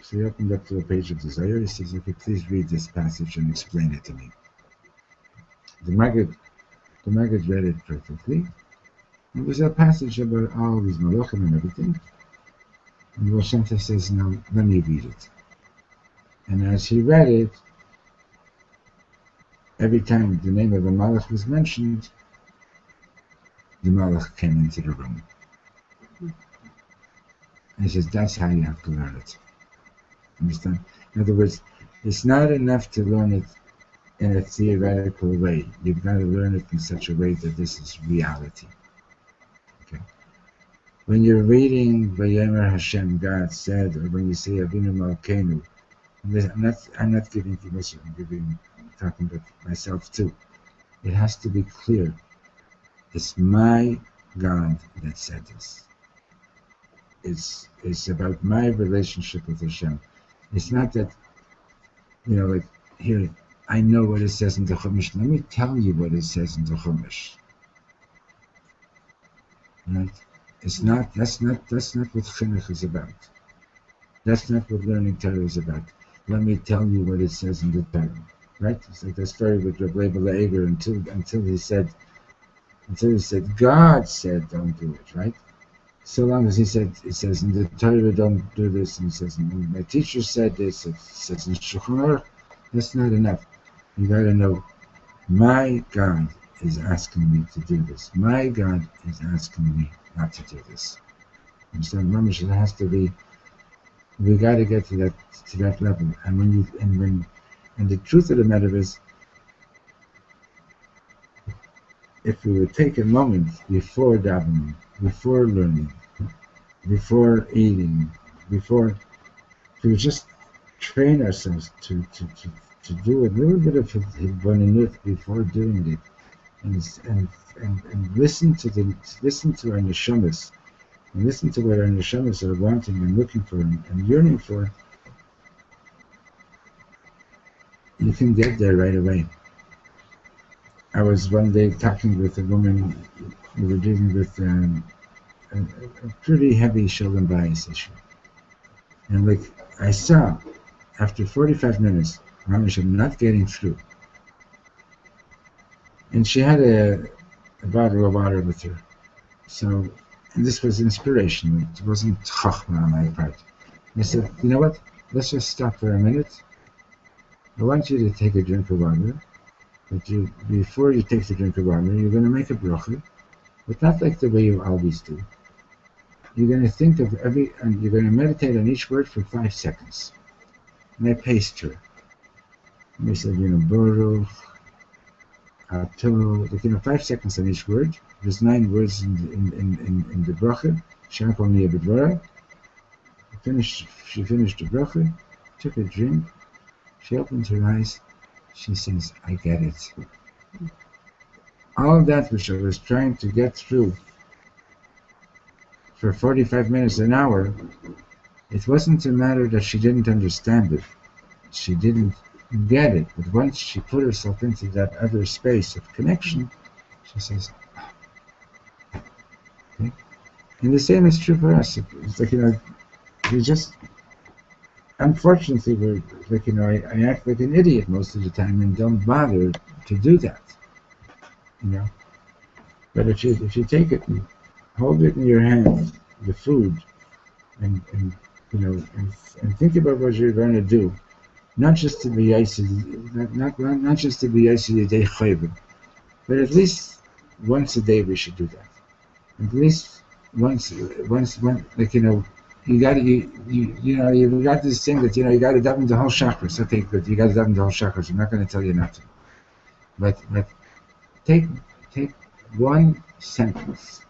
So he opened up to a page of the Zohar. He says, "Okay, please read this passage and explain it to me." The Maggid read it perfectly. It was a passage about all these malachim and everything. And Baal Shem Tov says, "Now let me read it." And as he read it, every time the name of a malach was mentioned, the malach came into the room. And he says, "That's how you have to learn it." Understand? In other words, it's not enough to learn it in a theoretical way. You've got to learn it in such a way that this is reality. Okay? When you're reading Vayomer Hashem, God said, or when you say Avinu Malkeinu, I'm not giving permission. I'm talking about myself too. It has to be clear. It's my God that said this. It's about my relationship with Hashem. It's not that, like here, I know what it says in the Chumash. Let me tell you what it says in the Chumash. Right? That's not what chinuch is about. That's not what learning Torah is about. Let me tell you what it says in the Torah. Right? It's like that story with Reb Shlomo Eger until he said, God said don't do it, right? So long as he said, it says in the Torah don't do this, and it says my teacher said this, it says in Shulchan Aruch, that's not enough. You gotta know, my God is asking me to do this. My God is asking me not to do this. So it has to be, we gotta get to that level. And the truth of the matter is, if we would take a moment before davening, before learning, before eating, before to just train ourselves to do a little bit of Hibbananut before doing it, and listen to our neshamas, and listen to what our neshamas are wanting and looking for and yearning for. You can get there right away. I was one day talking with a woman. We were dealing with a pretty heavy shalom bayis issue, and like I saw, after 45 minutes, Mamish, I'm not getting through. And she had a bottle of water with her. So, and this was inspiration. It wasn't chachma on my part. I said, you know what? Let's just stop for a minute. I want you to take a drink of water. But before you take the drink of water, you're going to make a bracha, but not like the way you always do. You're going to think of and you're going to meditate on each word for 5 seconds. And I paced her. And I said, Baruch, Ato, 5 seconds on each word. There's 9 words in the bracha. Shankol Nia B'dvara. She finished the bracha, took a drink. She opened her eyes. She says, I get it. All that which I was trying to get through for 45 minutes, an hour, it wasn't a matter that she didn't understand it. She didn't get it. But once she put herself into that other space of connection, she says, okay. And the same is true for us. It's like, we just, unfortunately, we're like, I act like an idiot most of the time and don't bother to do that. But if you take it and hold it in your hand, the food, and think about what you're going to do, not just to be not just to be a day chayvim, but at least once a day we should do that. At least once, like you got you've got this thing that you got to daven the whole chakras. Okay, good. You got to daven the whole chakras. I'm not going to tell you not to, but take one sentence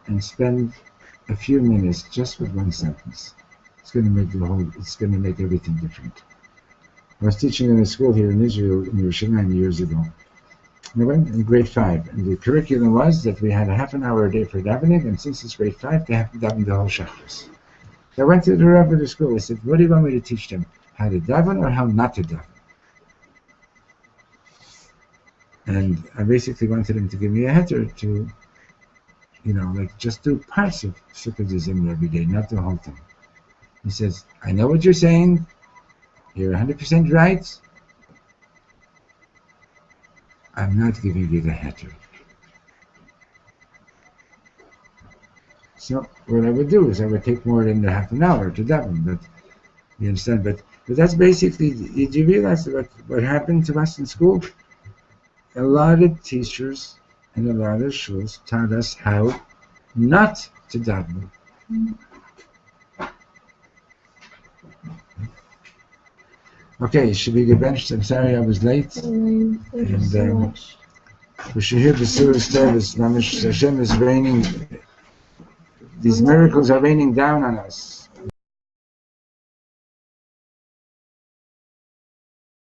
and spend a few minutes just with one sentence. It's going to make it's going to make everything different. I was teaching in a school here in Israel, in Yerushalayim, years ago. And I went in grade 5, and the curriculum was that we had a half an hour a day for davening, and since it's grade 5, they have to daven the whole shachris. So I went to the rabbi of the school. I said, what do you want me to teach them? How to daven or how not to daven? And I basically wanted him to give me a heter to, just do parts of Sukkot Zimra every day, not the whole thing. He says, I know what you're saying. You're 100% right. I'm not giving you the heter. So what I would do is I would take more than a half an hour to daven, but you understand? But that's basically, did you realize what happened to us in school? A lot of teachers and a lot of shuls taught us how not to daven. Okay, should we get benched? I'm sorry I was late. Thank you so much. We should hear the Surah service. Mamish Hashem is raining. These miracles are raining down on us.